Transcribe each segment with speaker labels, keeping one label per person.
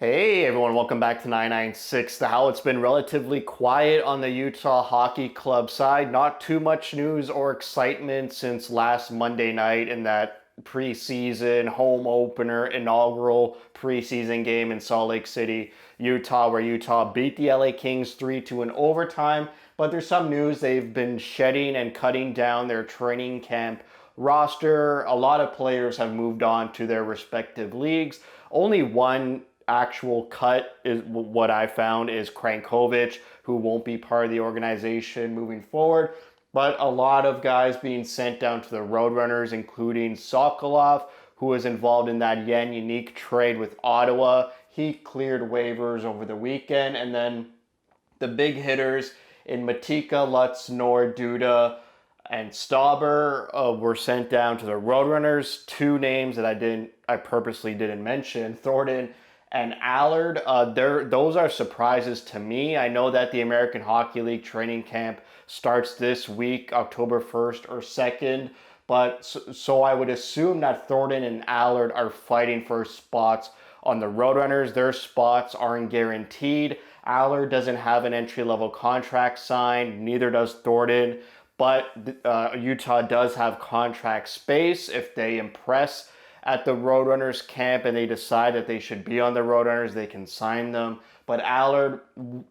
Speaker 1: Hey everyone, welcome back to 996 The Howl. It's been relatively quiet on the Utah Hockey Club side. Not too much news or excitement since last Monday night in that preseason home opener, inaugural preseason game in Salt Lake City, Utah, where Utah beat the LA Kings 3-2 in overtime. But there's some news. They've been shedding and cutting down their training camp roster. A lot of players have moved on to their respective leagues. Only one actual cut is what I found is Krankovic, who won't be part of the organization moving forward. But a lot of guys being sent down to the Roadrunners, including Sokolov, who was involved in that Yen Unique trade with Ottawa. He cleared waivers over the weekend. And then the big hitters in Matika, Lutz, Nord, Duda, and Stauber were sent down to the Roadrunners. Two names that I purposely didn't mention, Thornton and Allard. Those are surprises to me. I know that the American Hockey League training camp starts this week, October 1st or 2nd, but so I would assume that Thornton and Allard are fighting for spots on the Roadrunners. Their spots aren't guaranteed. Allard doesn't have an entry-level contract signed, neither does Thornton, but Utah does have contract space if they impress at the Roadrunners camp and they decide that they should be on the Roadrunners, they can sign them. But Allard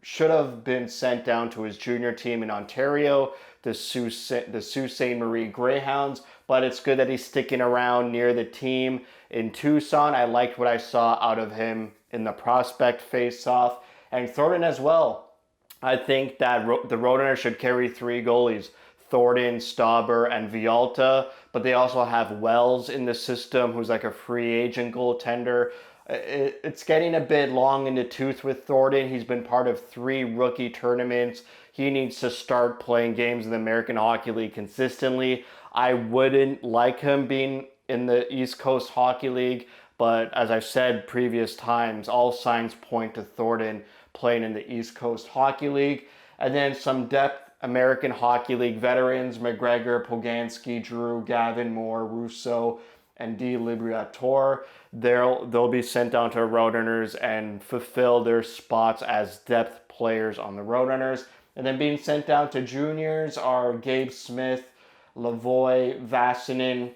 Speaker 1: should have been sent down to his junior team in Ontario, the Sault Ste. Marie Greyhounds. But it's good that he's sticking around near the team in Tucson. I liked what I saw out of him in the prospect face-off. And Thornton as well. I think that the Roadrunners should carry three goalies: Thornton, Stauber, and Vialta, but they also have Wells in the system, who's like a free agent goaltender. It's getting a bit long in the tooth with Thornton. He's been part of 3 rookie tournaments. He needs to start playing games in the American Hockey League consistently. I wouldn't like him being in the East Coast Hockey League, but as I've said previous times, all signs point to Thornton playing in the East Coast Hockey League. And then some depth American Hockey League veterans: McGregor, Poganski, Drew, Gavin Moore, Russo, and D. Liberator. They'll be sent down to Roadrunners and fulfill their spots as depth players on the Roadrunners. And then being sent down to juniors are Gabe Smith, Lavoie, Vassinen.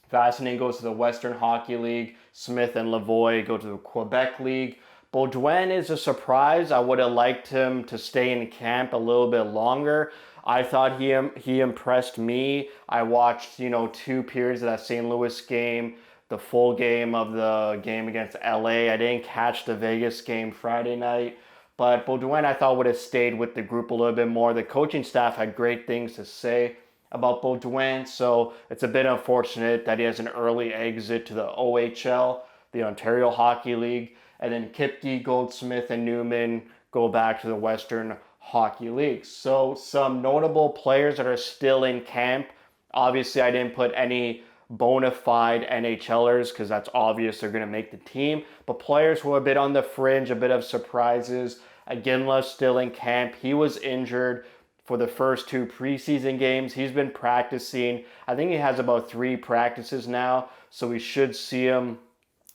Speaker 1: Vassinen goes to the Western Hockey League. Smith and Lavoie go to the Quebec League. Baudouin is a surprise. I would have liked him to stay in camp a little bit longer. I thought he impressed me. I watched, 2 periods of that St. Louis game, the full game of the game against LA. I didn't catch the Vegas game Friday night, but Baudouin I thought would have stayed with the group a little bit more. The coaching staff had great things to say about Baudouin, so it's a bit unfortunate that he has an early exit to the OHL, the Ontario Hockey League. And then Kipke, Goldsmith, and Newman go back to the Western Hockey League. So some notable players that are still in camp. Obviously, I didn't put any bona fide NHLers because that's obvious they're going to make the team. But players who are a bit on the fringe, a bit of surprises. Aginla still in camp. He was injured for the first 2 preseason games. He's been practicing. I think he has about 3 practices now. So we should see him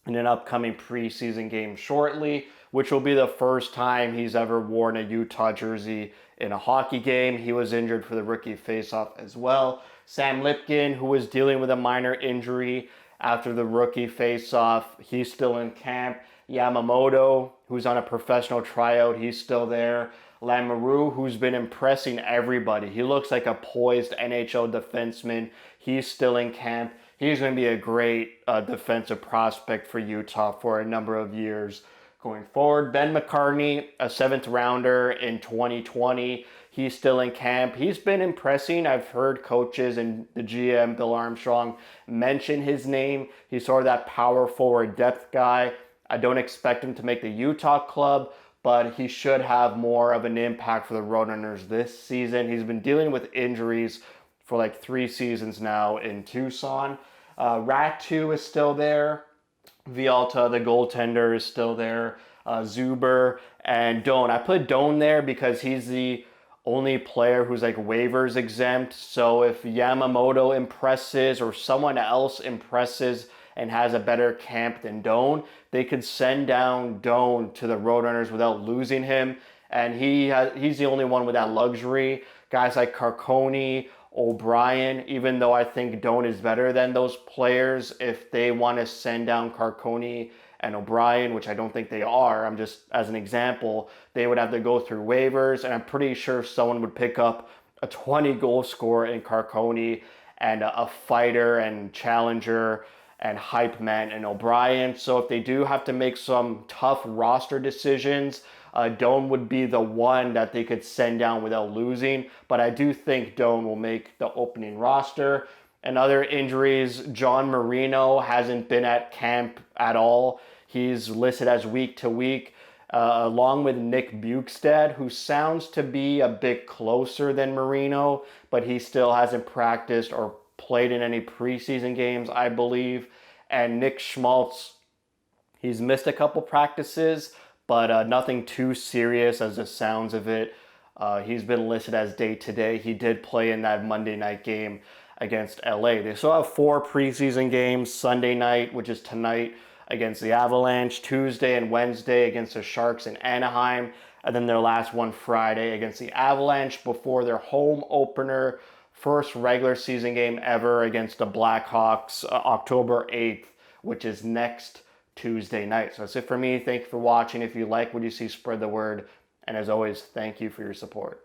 Speaker 1: in an upcoming preseason game shortly, which will be the first time he's ever worn a Utah jersey in a hockey game. He was injured for the rookie faceoff as well. Sam Lipkin, who was dealing with a minor injury after the rookie faceoff, he's still in camp. Yamamoto, who's on a professional tryout, he's still there. Lamoureux, who's been impressing everybody. He looks like a poised NHL defenseman. He's still in camp. He's going to be a great defensive prospect for Utah for a number of years going forward. Ben McCartney, a 7th rounder in 2020. He's still in camp. He's been impressing. I've heard coaches and the GM, Bill Armstrong, mention his name. He's sort of that power forward depth guy. I don't expect him to make the Utah club, but he should have more of an impact for the Roadrunners this season. He's been dealing with injuries for like 3 seasons now in Tucson. Ratu is still there. Vialta, the goaltender, is still there. Zuber and Doan. I put Doan there because he's the only player who's like waivers exempt. So if Yamamoto impresses or someone else impresses and has a better camp than Doan, they could send down Doan to the Roadrunners without losing him. And he's the only one with that luxury. Guys like Carcone, O'Brien, even though I think Doan is better than those players, if they want to send down Carcone and O'Brien, which I don't think they are, I'm just as an example, they would have to go through waivers, and I'm pretty sure someone would pick up a 20 goal scorer in Carcone and a fighter and challenger and hype man in O'Brien. So if they do have to make some tough roster decisions, Doan would be the one that they could send down without losing. But I do think Doan will make the opening roster. And other injuries, John Marino hasn't been at camp at all. He's listed as week to week, along with Nick Bukestad, who sounds to be a bit closer than Marino, but he still hasn't practiced or played in any preseason games, I believe. And Nick Schmaltz, he's missed a couple practices, but nothing too serious as the sounds of it. He's been listed as day-to-day. He did play in that Monday night game against LA. They still have 4 preseason games: Sunday night, which is tonight, against the Avalanche, Tuesday and Wednesday against the Sharks in Anaheim, and then their last one Friday against the Avalanche before their home opener, first regular season game ever against the Blackhawks, October 8th, which is next Tuesday night. So that's it for me. Thank you for watching. If you like what you see, spread the word. And as always, thank you for your support.